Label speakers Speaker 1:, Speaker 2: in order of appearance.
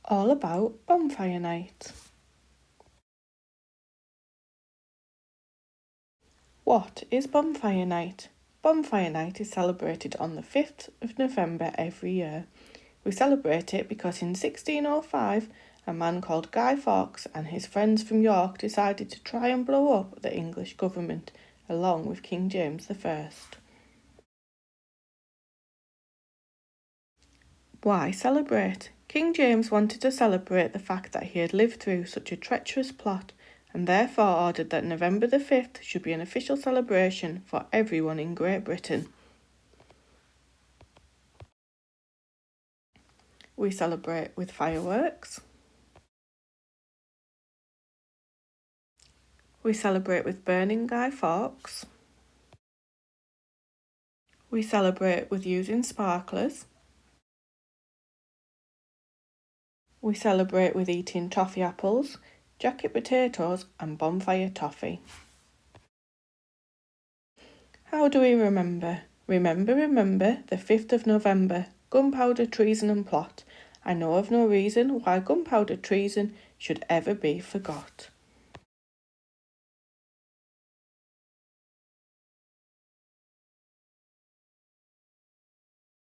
Speaker 1: all about Bonfire Night. What is Bonfire Night? Bonfire Night is celebrated on the 5th of November every year. We celebrate it because in 1605, a man called Guy Fawkes and his friends from York decided to try and blow up the English government, along with King James I. Why celebrate? King James wanted to celebrate the fact that he had lived through such a treacherous plot and therefore ordered that November the 5th should be an official celebration for everyone in Great Britain. We celebrate with fireworks. We celebrate with burning Guy Fawkes. We celebrate with using sparklers. We celebrate with eating toffee apples, jacket potatoes and bonfire toffee. How do we remember? Remember, the 5th of November, gunpowder treason and plot. I know of no reason why gunpowder treason should ever be forgot.